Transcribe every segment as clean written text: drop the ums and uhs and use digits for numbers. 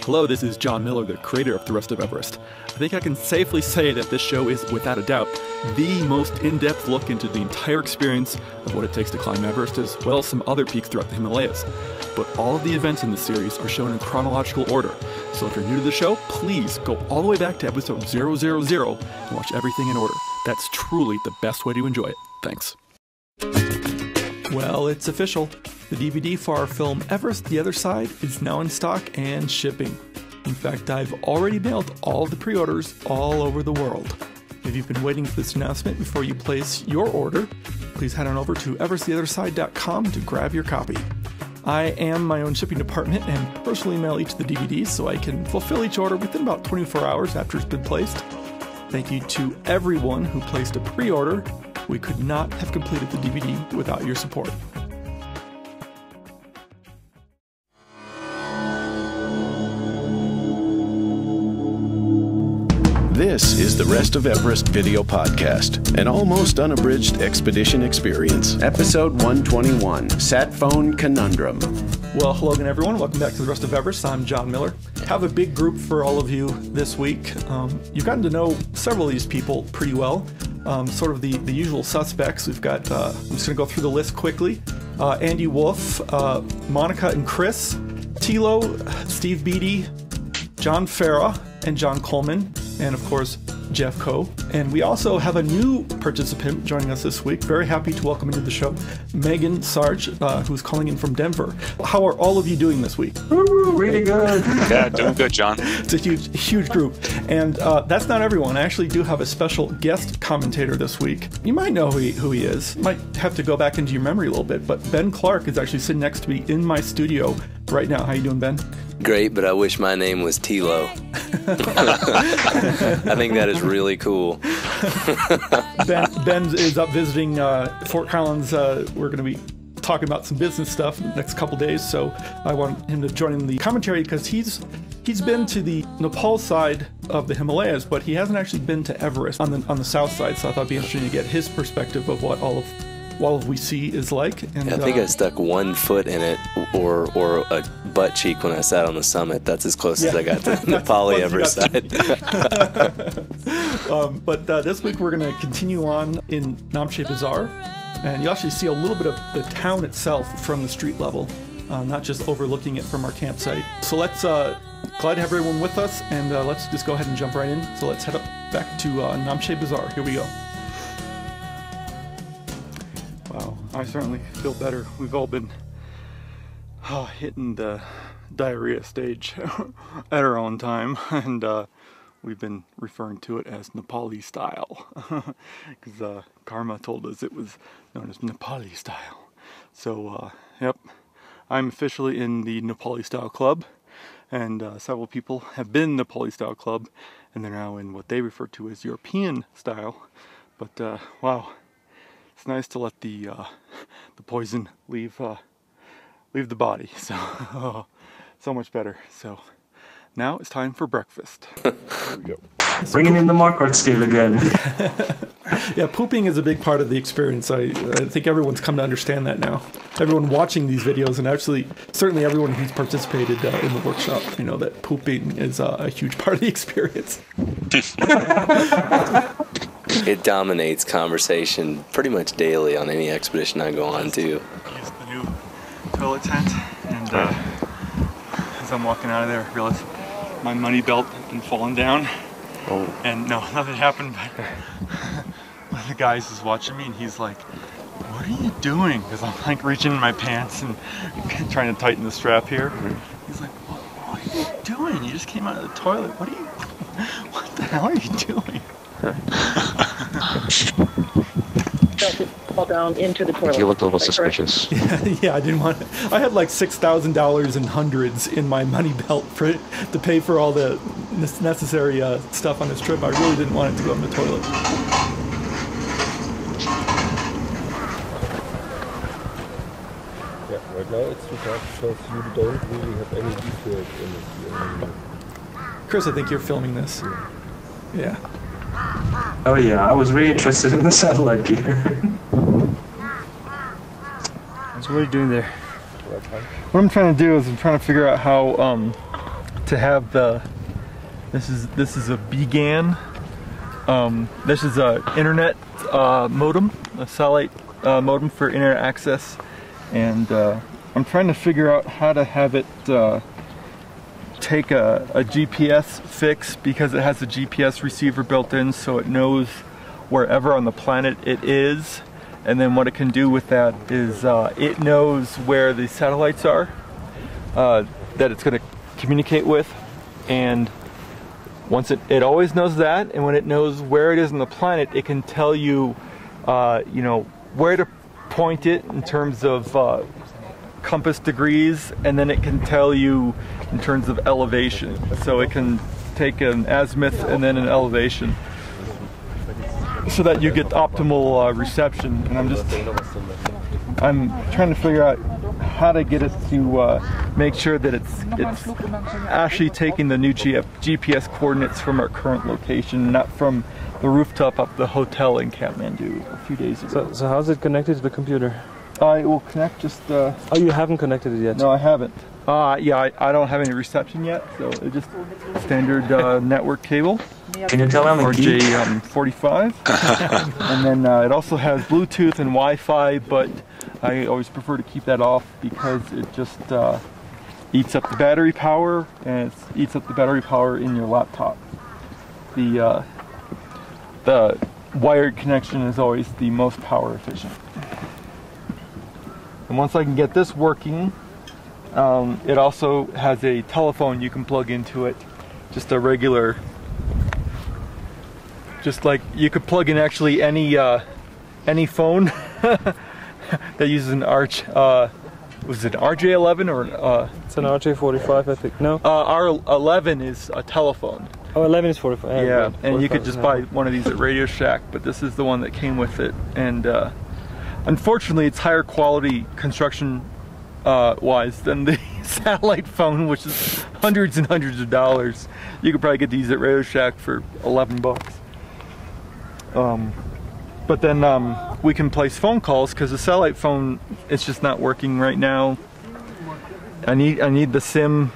Hello, this is John Miller, the creator of The Rest of Everest. I think I can safely say that this show is, without a doubt, the most in-depth look into the entire experience of what it takes to climb Everest, as well as some other peaks throughout the Himalayas. But all of the events in this series are shown in chronological order, so if you're new to the show, please go all the way back to episode 000 and watch everything in order. That's truly the best way to enjoy it. Thanks. Well, it's official. The DVD for our film Everest The Other Side is now in stock and shipping. In fact, I've already mailed all of the pre-orders all over the world. If you've been waiting for this announcement before you place your order, please head on over to everesttheotherside.com to grab your copy. I am my own shipping department and personally mail each of the DVDs so I can fulfill each order within about 24 hours after it's been placed. Thank you to everyone who placed a pre-order. We could not have completed the DVD without your support. This is the Rest of Everest video podcast, an almost unabridged expedition experience. Episode 121, Sat Phone Conundrum. Well, hello again, everyone. Welcome back to the Rest of Everest. I'm John Miller. Have a big group for all of you this week. You've gotten to know several of these people pretty well. Sort of the usual suspects. We've got, I'm just going to go through the list quickly. Andy Wolf, Monica and Chris, Tilo, Steve Beatty, John Farah, and John Coleman, and of course, Jeff Coe. And we also have a new participant joining us this week. Very happy to welcome into the show Megan Sarge, who's calling in from Denver. How are all of you doing this week? Really good. Yeah, doing good, John. It's a huge group. And that's not everyone. I actually do have a special guest commentator this week. You might know who he is. Might have to go back into your memory a little bit, but Ben Clark is actually sitting next to me in my studio right now. How you doing, Ben? Great, but I wish my name was Tilo. I think that is really cool. Ben is up visiting Fort Collins. We're going to be talking about some business stuff in the next couple days, so I want him to join in the commentary because he's been to the Nepal side of the Himalayas, but he hasn't actually been to Everest on the south side. So I thought it'd be interesting to get his perspective of what all of we see is like. And I think I stuck 1 foot in it or a butt cheek when I sat on the summit. That's as close as I got to the Nepali Everest side. But this week we're going to continue on in Namche Bazaar, and you actually see a little bit of the town itself from the street level, not just overlooking it from our campsite. So let's glad to have everyone with us, and let's just go ahead and jump right in. So let's head up back to Namche Bazaar. Here we go. Wow, I certainly feel better. We've all been hitting the diarrhea stage at our own time, and we've been referring to it as Nepali style because Karma told us it was known as Nepali style. So, yep, I'm officially in the Nepali style club, and several people have been in the Nepali style club, and they're now in what they refer to as European style. But wow. It's nice to let the poison leave the body. So so much better. So now it's time for breakfast. There we go. Bringing in the Marquardt scale again. Yeah, pooping is a big part of the experience. I think everyone's come to understand that now. Everyone watching these videos, and actually certainly everyone who's participated in the workshop, you know that pooping is a huge part of the experience. It dominates conversation pretty much daily on any expedition I go on to. Use the new toilet tent, and as I'm walking out of there, I realize my money belt had been falling down. Oh. And no, nothing happened, but one of the guys is watching me, and he's like, "What are you doing?" Because I'm like reaching in my pants and trying to tighten the strap here. He's like, "What are you doing? You just came out of the toilet. What the hell are you doing?" Fall down into the toilet. You looked a little suspicious. Yeah, I didn't want. I had like $6,000 in hundreds in my money belt to pay for all the necessary stuff on this trip. I really didn't want it to go in the toilet. Yeah, right now it's too hard because you don't really have any details in it. Chris, I think you're filming this. Yeah. Oh yeah, I was really interested in the satellite gear. So what are you doing there? What I'm trying to do is I'm trying to figure out how to have the. This is a BGAN. This is a internet modem, a satellite modem for internet access, and I'm trying to figure out how to have it take a GPS fix, because it has a GPS receiver built in, so it knows wherever on the planet it is. And then what it can do with that is it knows where the satellites are that it's going to communicate with, and once it always knows that, and when it knows where it is on the planet, it can tell you, you know, where to point it in terms of compass degrees, and then it can tell you in terms of elevation. So it can take an azimuth and then an elevation, so that you get optimal reception. And I'm trying to figure out how to get it to make sure that it's actually taking the new GPS coordinates from our current location, not from the rooftop up the hotel in Kathmandu a few days ago. So how's it connected to the computer? It will connect just... Oh, you haven't connected it yet? No, I haven't. Yeah, I don't have any reception yet, so it's just standard network cable. Can you tell them RJ45. And then it also has Bluetooth and Wi-Fi, but I always prefer to keep that off because it just eats up the battery power, and it eats up the battery power in your laptop. The wired connection is always the most power efficient. And once I can get this working, it also has a telephone you can plug into it, just a regular, just like you could plug in actually any phone that uses an was it RJ11 or? It's an RJ45, I think. No. R11 is a telephone. Oh, 11 is 45. Yeah, and you could just buy one of these at Radio Shack, but this is the one that came with it, and unfortunately, it's higher quality construction wise than the satellite phone, which is hundreds and hundreds of dollars. You could probably get these at Radio Shack for 11 bucks. But then we can place phone calls, because the satellite phone, it's just not working right now. I need the SIM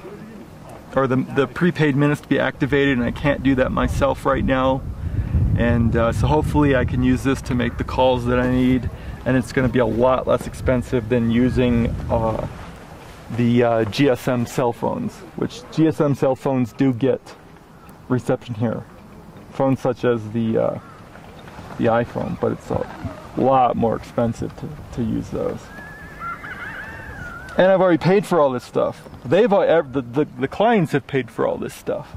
or the prepaid minutes to be activated, and I can't do that myself right now. And so hopefully I can use this to make the calls that I need, and it's going to be a lot less expensive than using the GSM cell phones, which GSM cell phones do get reception here. Phones such as the iPhone, but it's a lot more expensive to use those. And I've already paid for all this stuff. The clients have paid for all this stuff.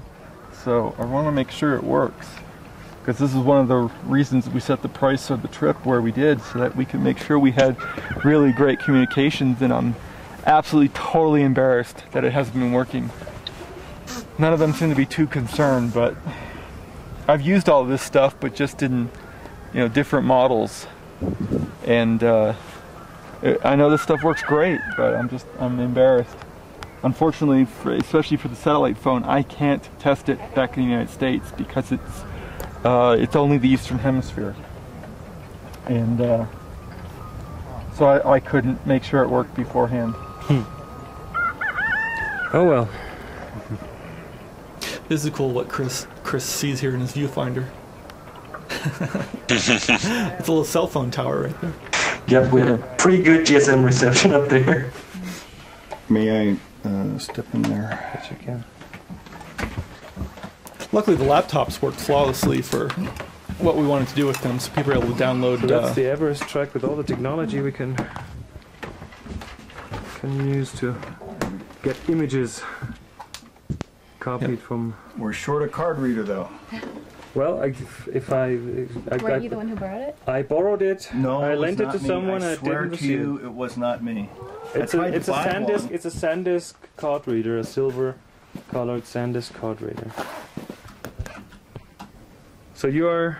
So I want to make sure it works, because this is one of the reasons we set the price of the trip where we did, so that we could make sure we had really great communications, and I'm absolutely totally embarrassed that it hasn't been working. None of them seem to be too concerned, but I've used all of this stuff, but just in, you know, different models. And I know this stuff works great, but I'm embarrassed. Unfortunately, especially for the satellite phone, I can't test it back in the United States because it's only the Eastern Hemisphere. And so I couldn't make sure it worked beforehand. Oh well. This is cool what Chris sees here in his viewfinder. It's a little cell phone tower right there. Yep, we have a pretty good GSM reception up there. May I step in there? Yes, you can. Luckily, the laptops worked flawlessly for what we wanted to do with them, so people are able to download. So that's the Everest track with all the technology we can use to get images copied from. We're short a card reader, though. Well, Were you the one who borrowed it? I borrowed it. No, I it was lent it not to me. someone. I swear didn't to you, it was not me. It's a SanDisk. It's a SanDisk card reader, a silver-colored SanDisk card reader. So you are.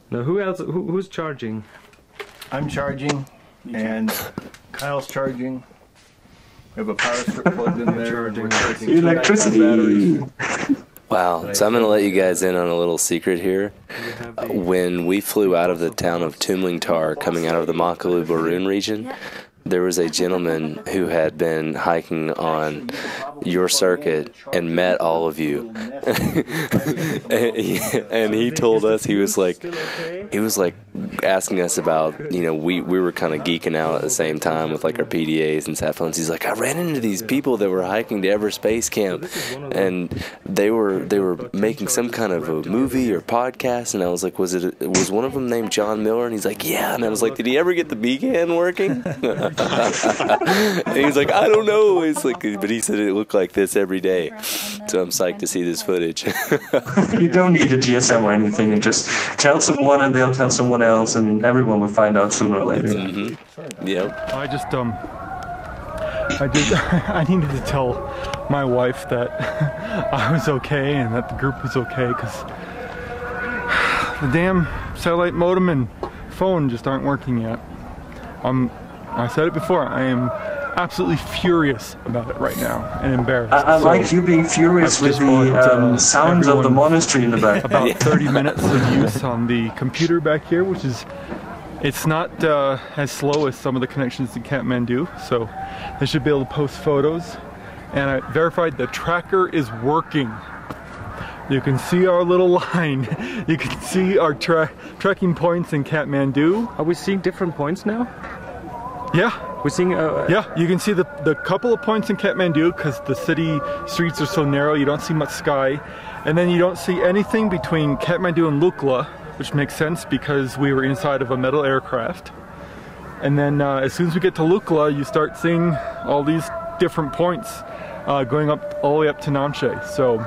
Now, who else? Who's charging? I'm charging, and Kyle's charging. We have a power strip plugged in there. Electricity! Wow, so I'm going to let you guys in on a little secret here. When we flew out of the town of Tumlingtar, coming out of the Makalu-Barun region, there was a gentleman who had been hiking on your circuit and met all of you. and he told us, he was like asking us about, you know, we were kind of geeking out at the same time with like our PDAs and sat phones. He's like, I ran into these people that were hiking to Everest Base Camp, and they were making some kind of a movie or podcast, and I was like, was one of them named John Miller? And he's like, yeah. And I was like, did he ever get the BGAN working? And he was like, I don't know. It's like, but he said it looked like this every day. So I'm psyched to see this footage. You don't need a GSM or anything. You just tell someone and they'll tell someone else, and everyone will find out sooner or later. Mm-hmm. Yep. I needed to tell my wife that I was okay and that the group was okay, because the damn satellite modem and phone just aren't working yet. I said it before, I am absolutely furious about it right now and embarrassed. I like you being furious with the sounds of the monastery in the back. About 30 minutes of use on the computer back here, which is, it's not as slow as some of the connections in Kathmandu, so they should be able to post photos. And I verified the tracker is working. You can see our little line. You can see our tracking points in Kathmandu. Are we seeing different points now? Yeah. We're seeing yeah, you can see the couple of points in Kathmandu because the city streets are so narrow, you don't see much sky. And then you don't see anything between Kathmandu and Lukla, which makes sense because we were inside of a metal aircraft. And then as soon as we get to Lukla, you start seeing all these different points going up all the way up to Namche. So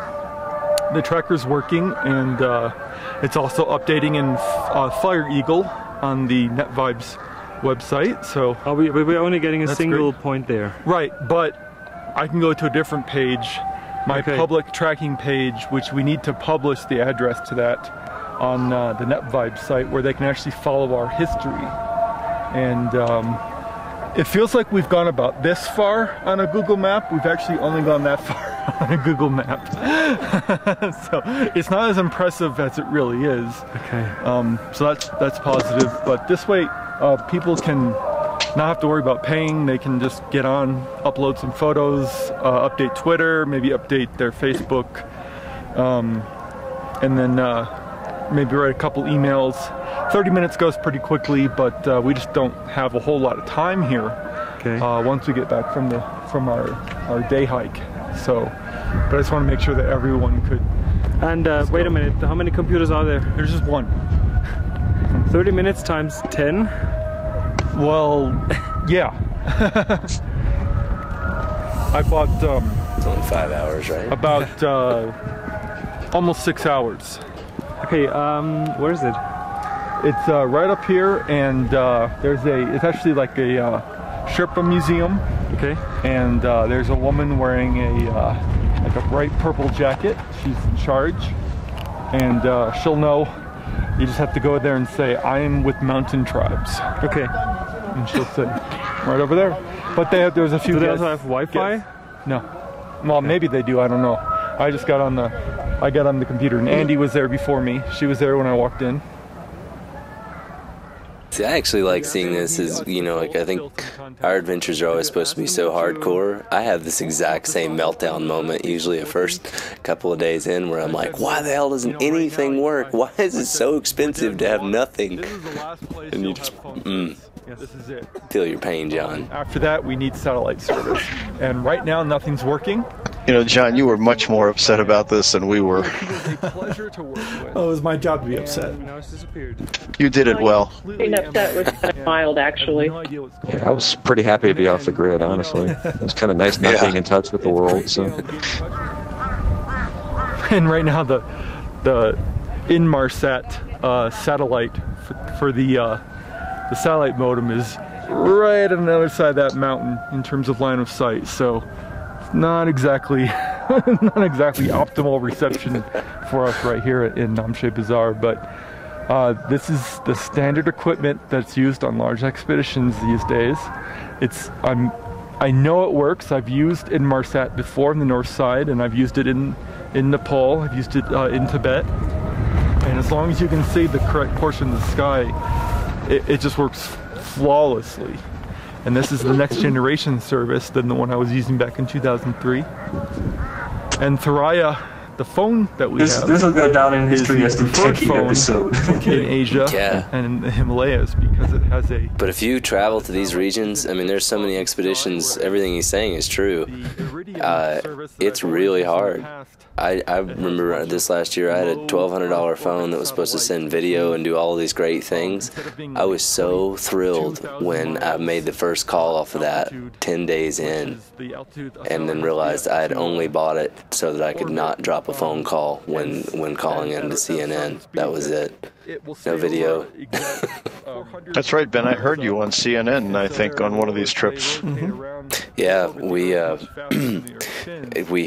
the tracker's working, and it's also updating in Fire Eagle on the NetVibes website. So we're only getting a single point there. Right, but I can go to a different page, my public tracking page, which we need to publish the address to that on the NetVibes site, where they can actually follow our history. And it feels like we've gone about this far on a Google map. We've actually only gone that far on a Google map. So it's not as impressive as it really is. Okay. So that's positive. But this way, people can not have to worry about paying. They can just get on, upload some photos, update Twitter, maybe update their Facebook, and then maybe write a couple emails. 30 minutes goes pretty quickly, but we just don't have a whole lot of time here. Okay. Once we get back from our day hike. So, but I just want to make sure that everyone could. And wait a minute, how many computers are there? There's just one. 30 minutes times 10? Well, yeah. I bought It's only 5 hours, right? About almost 6 hours. Okay, where is it? It's right up here, and it's actually like a Sherpa museum. Okay. And there's a woman wearing like a bright purple jacket. She's in charge, and she'll know. You just have to go there and say, I am with mountain tribes. Okay. And she'll say, right over there. But there's a few. Do they also have Wi-Fi? No. Well, maybe they do, I don't know. I just got on the computer, and Andy was there before me. She was there when I walked in. See, I actually like seeing this as, you know, like I think our adventures are always supposed to be so hardcore. I have this exact same meltdown moment usually the first couple of days in, where I'm like, why the hell doesn't anything work? Why is it so expensive to have nothing? And you just This is it. Feel your pain, John. After that, we need satellite service. And right now, nothing's working. You know, John, you were much more upset about this than we were. Oh, it was my job to be upset. Now it's disappeared. You did it well. Being upset was kind of mild, actually. Yeah, I was pretty happy to be off the grid, honestly. It was kind of nice not being in touch with the world. So. And right now, the Inmarsat satellite for the satellite modem is right on the other side of that mountain in terms of line of sight. So not exactly optimal reception for us right here in Namche Bazaar, but this is the standard equipment that's used on large expeditions these days. I know it works. I've used Inmarsat before on the north side, and I've used it in Nepal. I've used it in Tibet, and as long as you can see the correct portion of the sky, it just works flawlessly. And this is the next generation service than the one I was using back in 2003. And Thuraya, the phone that we have, this will go down in history as the techie phone episode in Asia and in the Himalayas, because it has a... But if you travel to these regions, I mean, there's so many expeditions, everything he's saying is true. It's really hard. I remember this last year, I had a $1,200 phone that was supposed to send video and do all these great things. I was so thrilled when I made the first call off of that 10 days in, and then realized I had only bought it so that I could not drop a phone call when calling into CNN. That was it. No video. That's right, Ben. I heard you on CNN, I think, on one of these trips. Yeah, we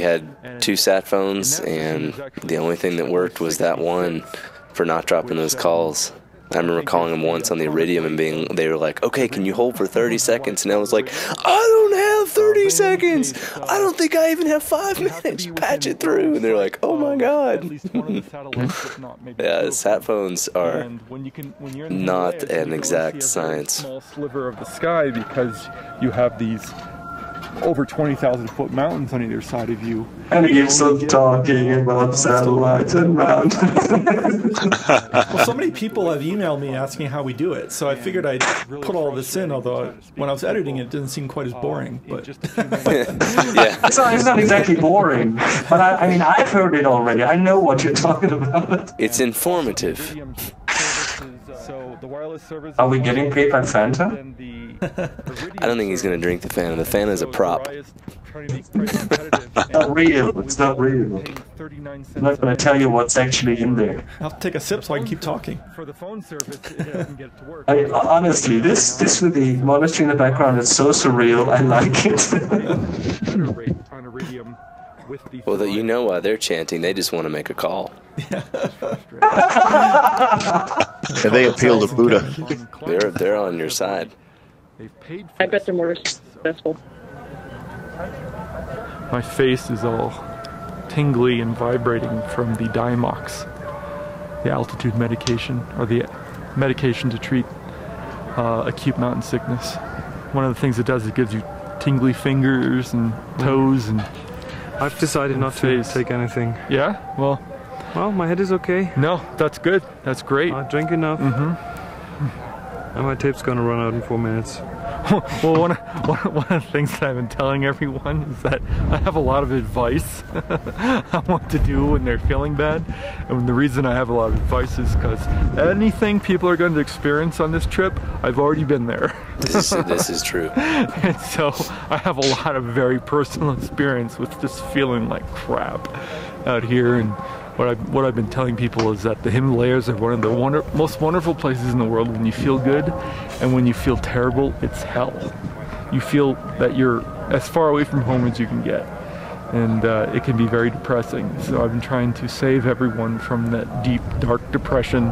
had 2 sat phones, and the only thing that worked was that one for not dropping those calls. I remember calling them once on the Iridium and they were like, okay, can you hold for 30 seconds? And I was like, I don't have 30 seconds. I don't think I even have 5 minutes. Patch it through. And they're like, oh my God. Yeah, sat phones are not an exact science. Small sliver of the sky, because you have these over 20,000 foot mountains on either side of you. And he keeps on talking about satellites and mountains. Well, so many people have emailed me asking how we do it, so I figured I'd put all this in, although when I was editing it didn't seem quite as boring. But yeah. It's not exactly boring, but I mean, I've heard it already. I know what you're talking about. It's informative. Are we getting paid by Fanta? I don't think he's going to drink the Fanta. The Fanta is a prop. It's not real. It's not real. I'm not going to tell you what's actually in there. I'll take a sip so I can keep talking. For the phone service, it doesn't get it to work. Honestly, this with the monastery in the background is so surreal. I like it. Well, you know why they're chanting. They just want to make a call. And they appeal to Buddha. They're on your side. I bet they're more successful. My face is all tingly and vibrating from the Diamox, the altitude medication, or the medication to treat acute mountain sickness. One of the things it does is it gives you tingly fingers and toes and... I've decided not to take anything. Yeah? Well, my head is okay. No, that's good. That's great. I drink enough. And my tape's gonna run out in 4 minutes. Well, one of the things that I've been telling everyone is that I have a lot of advice on what to do when they're feeling bad. And the reason I have a lot of advice is because anything people are going to experience on this trip, I've already been there. This is true. And so I have a lot of very personal experience with just feeling like crap out here. And what I've been telling people is that the Himalayas are one of the most wonderful places in the world when you feel good, and when you feel terrible, it's hell. You feel that you're as far away from home as you can get, and it can be very depressing. So I've been trying to save everyone from that deep, dark depression,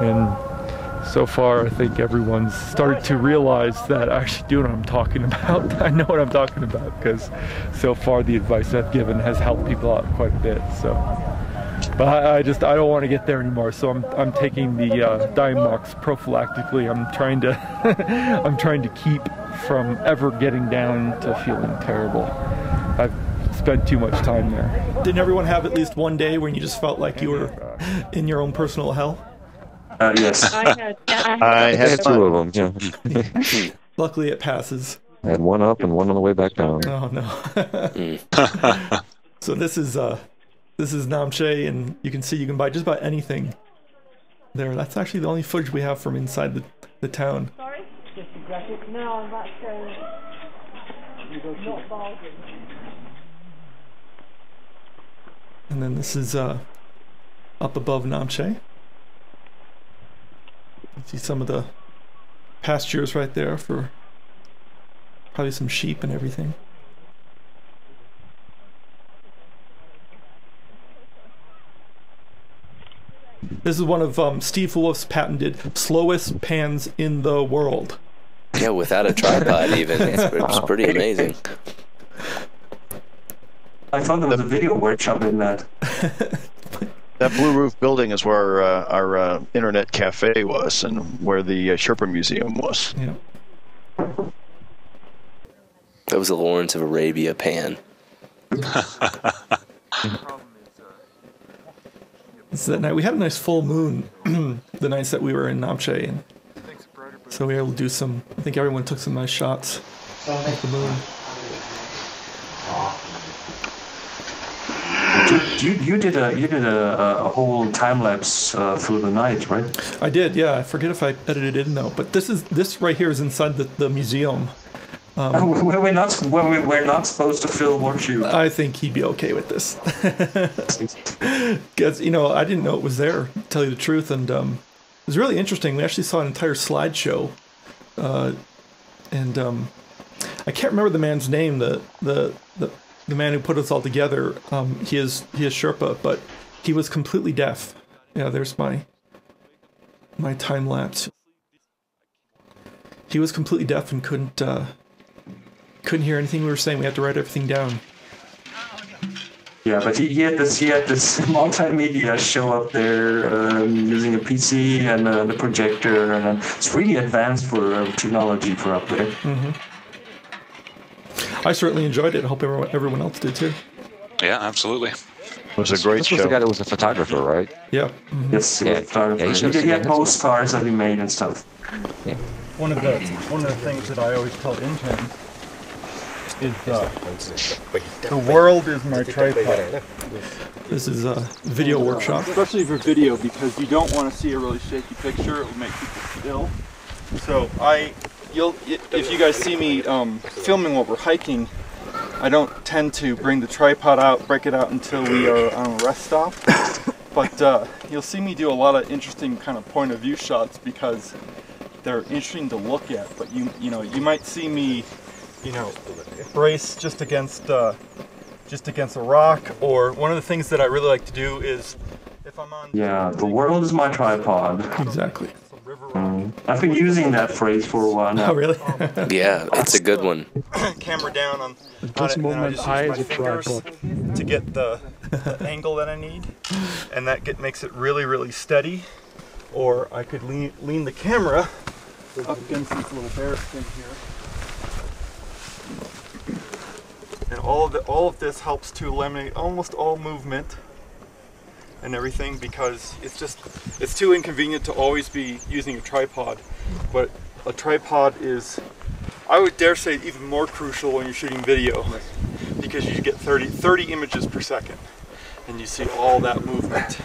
and so far I think everyone's started to realize that I actually do know what I'm talking about. I know what I'm talking about, because so far the advice I've given has helped people out quite a bit. So. But I don't want to get there anymore, so I'm taking the Diamox prophylactically. I'm trying to keep from ever getting down to feeling terrible. I've spent too much time there. Didn't everyone have at least one day when you just felt like you were in your own personal hell? Yes. I had 2 of them. Yeah. Luckily, it passes. I had one up and one on the way back down. Oh no. So this is Namche, and you can see you can buy just about anything there. That's actually the only footage we have from inside the town. Sorry? Just a graphic. No, I'm about to go. Not bargain. And then this is up above Namche. You see some of the pastures right there for probably some sheep and everything. This is one of Steve Wolf's patented slowest pans in the world. Yeah, without a tripod even. It's pretty amazing. I thought there was a video workshop in that. That blue roof building is where our internet cafe was, and where the Sherpa Museum was. Yeah. That was a Lawrence of Arabia pan. So that night we had a nice full moon the nights that we were in Namche, and so we were able to do some. I think everyone took some nice shots of the moon. You did a whole time lapse through the night, right? I did, yeah. I forget if I edited it in though, but this right here is inside the museum. We're not supposed to film or shoot. I think he'd be okay with this, because I didn't know it was there. To tell you the truth, and it was really interesting. We actually saw an entire slideshow, and I can't remember the man's name. The man who put us all together. He is Sherpa, but he was completely deaf. Yeah, there's my time lapse. He was completely deaf and couldn't hear anything we were saying. We had to write everything down. Yeah, but he had this multimedia show up there using a PC and the projector, and it's really advanced for technology for up there. Mm-hmm. I certainly enjoyed it. I hope everyone else did too. Yeah, absolutely. It was a great show. This was the guy that was a photographer, right? Yeah. Mm-hmm. Yes, photographer. He had postcards that he made and stuff. Yeah. One of the things that I always tell interns is the world is my tripod. This is a video workshop. Especially for video, because you don't want to see a really shaky picture. It will make people still. So if you guys see me filming while we're hiking, I don't tend to bring the tripod out, break it out until we are on a rest stop. But you'll see me do a lot of interesting kind of point of view shots because they're interesting to look at. But you might see me, brace just against a rock. Or one of the things that I really like to do is if I'm on. Yeah, the world is my tripod. Exactly. I've been using that phrase for a while now. Oh, really? Yeah, it's a good one. Camera down on it, and I just use my fingers to get the angle that I need, and that makes it really, really steady. Or I could lean the camera up against this little bear thing here, and all of this helps to eliminate almost all movement and everything, because it's too inconvenient to always be using a tripod. But a tripod is, I would dare say, even more crucial when you're shooting video, because you get 30 images per second and you see all that movement.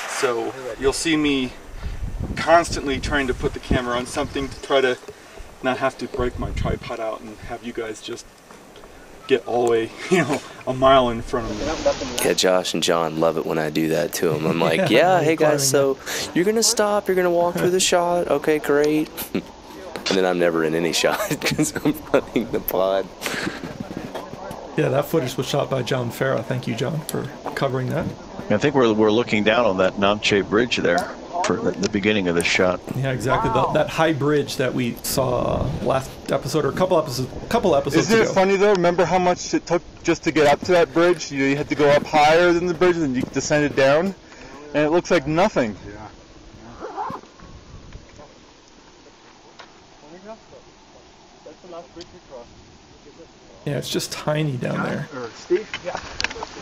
So you'll see me constantly trying to put the camera on something to try to not have to break my tripod out and have you guys just get all the way, a mile in front of me. Yeah, Josh and John love it when I do that to them. I'm like, yeah, hey guys, so you're going to stop, you're going to walk through the shot, okay, great. And then I'm never in any shot because I'm running the pod. Yeah, that footage was shot by John Farah. Thank you, John, for covering that. I think we're looking down on that Namche bridge there for the beginning of the shot. Yeah, exactly. That high bridge that we saw last episode, or a couple episodes ago. Isn't it funny though? Remember how much it took just to get up to that bridge? You had to go up higher than the bridge, and then you descended down, and it looks like nothing. Yeah, it's just tiny down there. Steve? Yeah.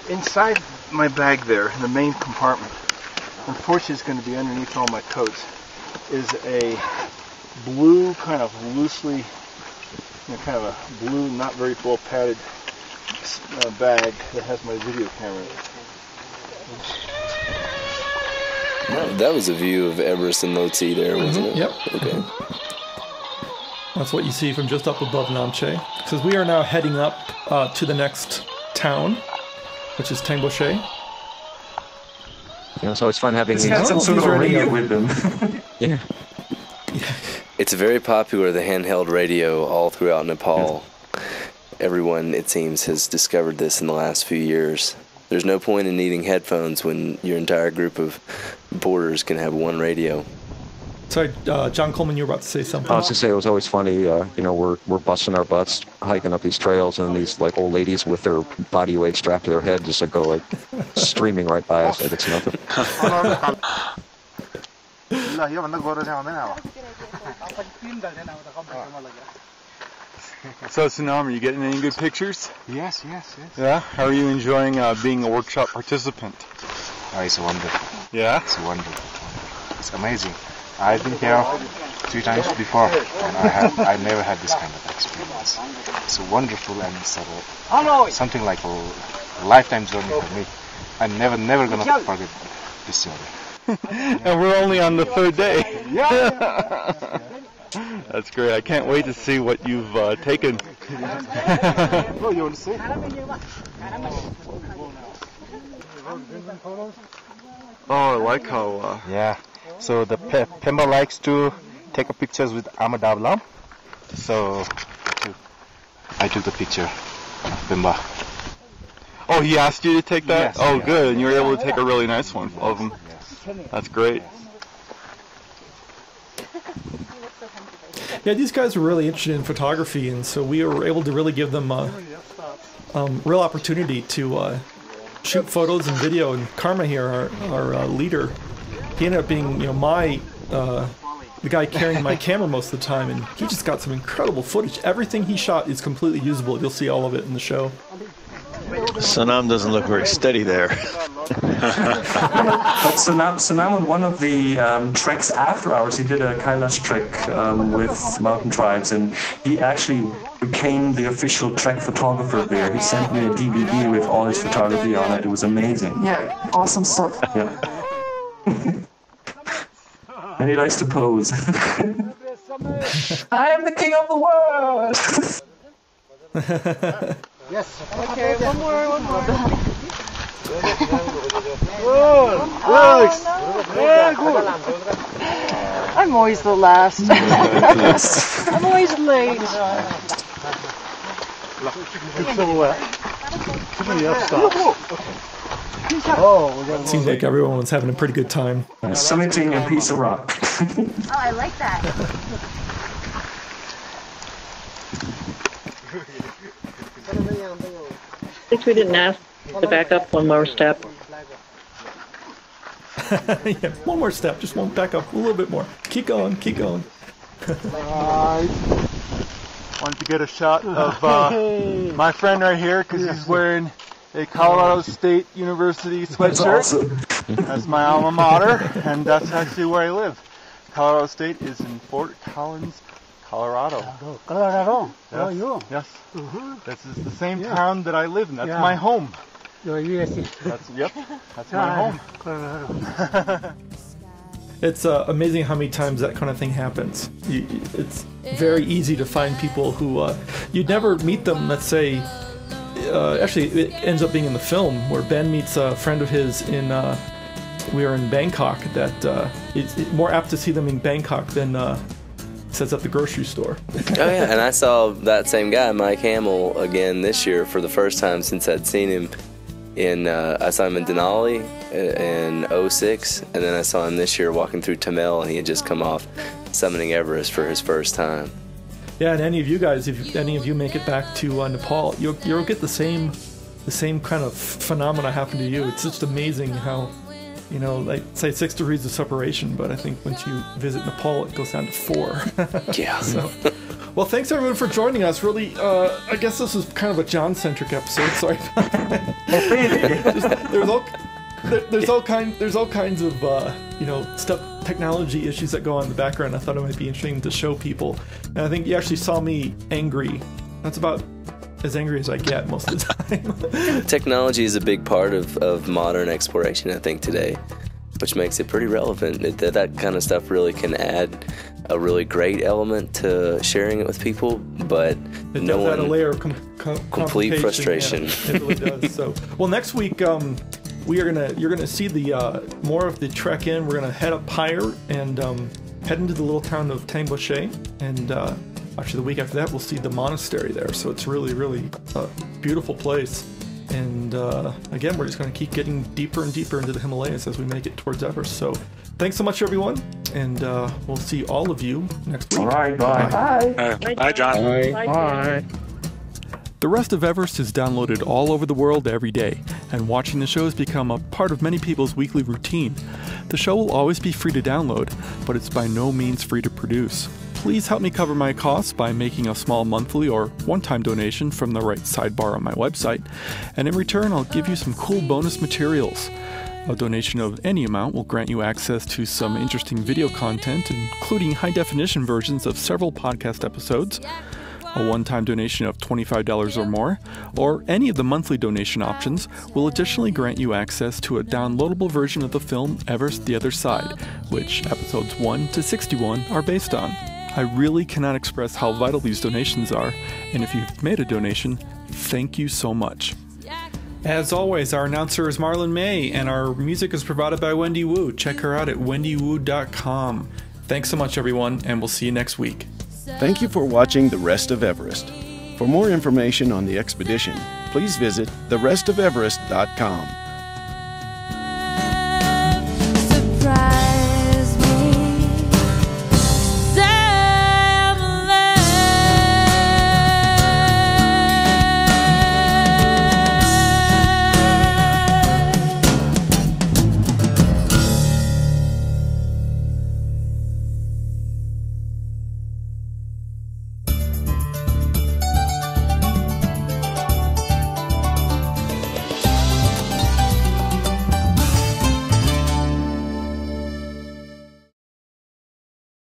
Inside my bag there, in the main compartment, unfortunately it's going to be underneath all my coats, is a blue, kind of loosely, kind of a blue, not very well padded bag that has my video camera in it. That was a view of Everest and Lhotse there, wasn't it? Yep. Okay. That's what you see from just up above Namche. Because we are now heading up to the next town, which is Tengboche. So it's fun having these. Had some sort of a radio with them. Yeah. It's very popular, the handheld radio, all throughout Nepal. Everyone, it seems, has discovered this in the last few years. There's no point in needing headphones when your entire group of boarders can have one radio. Sorry, John Coleman, you were about to say something. I was going to say it was always funny. We're busting our butts hiking up these trails, and these old ladies with their body weight strapped to their head just go streaming right by us like it's nothing. So, Sonam, are you getting any good pictures? Yes. Yeah? How are you enjoying being a workshop participant? Oh, it's wonderful. Yeah? It's wonderful. It's amazing. I've been here 3 times before, and I never had this kind of experience. It's wonderful, and it's something like a lifetime journey for me. I'm never gonna forget this journey. And we're only on the 3rd day. Yeah. That's great. I can't wait to see what you've taken. Oh, you want to see? Oh, I like how... Yeah. So the Pemba likes to take pictures with Amadablam. So I took the picture of Pemba. Oh, he asked you to take that? Yes. Oh, good. And you were able to take a really nice one of them. Yes. That's great. Yeah, these guys were really interested in photography, and so we were able to really give them a real opportunity to shoot photos and video. And Karma here, our leader, he ended up being, the guy carrying my camera most of the time, and he just got some incredible footage. Everything he shot is completely usable. You'll see all of it in the show. Sonam doesn't look very steady there. But Sonam on one of the treks after ours, he did a Kailash trek with mountain tribes, and he actually became the official trek photographer there. He sent me a DVD with all his photography on it. It was amazing. Yeah, awesome stuff. Yeah. And he likes to pose. I am the king of the world! Yes. Okay, one more. Good. Very good. I'm always the last. I'm always late. Good silhouette. Somebody else stopped. Seems like everyone was having a pretty good time. Summiting a piece of rock. Oh, I like that. I think we didn't ask to back up one more step. Yeah, one more step. Just one back up a little bit more. Keep going. Wanted to get a shot of my friend right here because he's wearing a Colorado State University sweatshirt. That's my alma mater, and that's actually where I live. Colorado State is in Fort Collins, Colorado. Colorado? Yes. Oh, you? Yes. This is the same town that I live in. That's my home. You're USC. That's my home. Colorado. It's amazing how many times that kind of thing happens. It's very easy to find people who you'd never meet them. Let's say, actually, it ends up being in the film where Ben meets a friend of his in. We were in Bangkok. That it's more apt to see them in Bangkok than says at the grocery store. Oh yeah, and I saw that same guy, Mike Hamill, again this year for the first time since I'd seen him in. I saw him in Denali in 06, and then I saw him this year walking through Tamil, and he had just come off summiting Everest for his first time. Yeah, and any of you guys, if any of you make it back to Nepal, you'll get the same kind of phenomena happen to you. It's just amazing how, like say 6 degrees of separation, but I think once you visit Nepal, it goes down to 4. Yeah. So, well, thanks everyone for joining us. Really, I guess this was kind of a John-centric episode. Sorry. There's all kinds of stuff, technology issues that go on in the background. I thought it might be interesting to show people, and I think you actually saw me angry. That's about as angry as I get most of the time. Technology is a big part of modern exploration, I think, today, which makes it pretty relevant. That kind of stuff really can add a really great element to sharing it with people, but it does add a layer of complete frustration. Yeah, it really does. So, well, next week you're gonna see the more of the trek in. We're gonna head up higher and head into the little town of Tangboche, and actually the week after that we'll see the monastery there. So it's really, really a beautiful place. And again, we're just going to keep getting deeper and deeper into the Himalayas as we make it towards Everest. So thanks so much, everyone, and we'll see all of you next week. All right, bye. Bye, John. Bye. The Rest of Everest is downloaded all over the world every day, and watching the show has become a part of many people's weekly routine. The show will always be free to download, but it's by no means free to produce. please help me cover my costs by making a small monthly or one-time donation from the right sidebar on my website, and in return I'll give you some cool bonus materials. A donation of any amount will grant you access to some interesting video content, including high-definition versions of several podcast episodes, a one-time donation of $25 or more, or any of the monthly donation options will additionally grant you access to a downloadable version of the film Everest the Other Side, which episodes 1 to 61 are based on. I really cannot express how vital these donations are, and if you've made a donation, thank you so much. As always, our announcer is Marlon May, and our music is provided by Wendy Wu. Check her out at wendywoo.com. Thanks so much, everyone, and we'll see you next week. Thank you for watching The Rest of Everest. For more information on the expedition, please visit therestofeverest.com.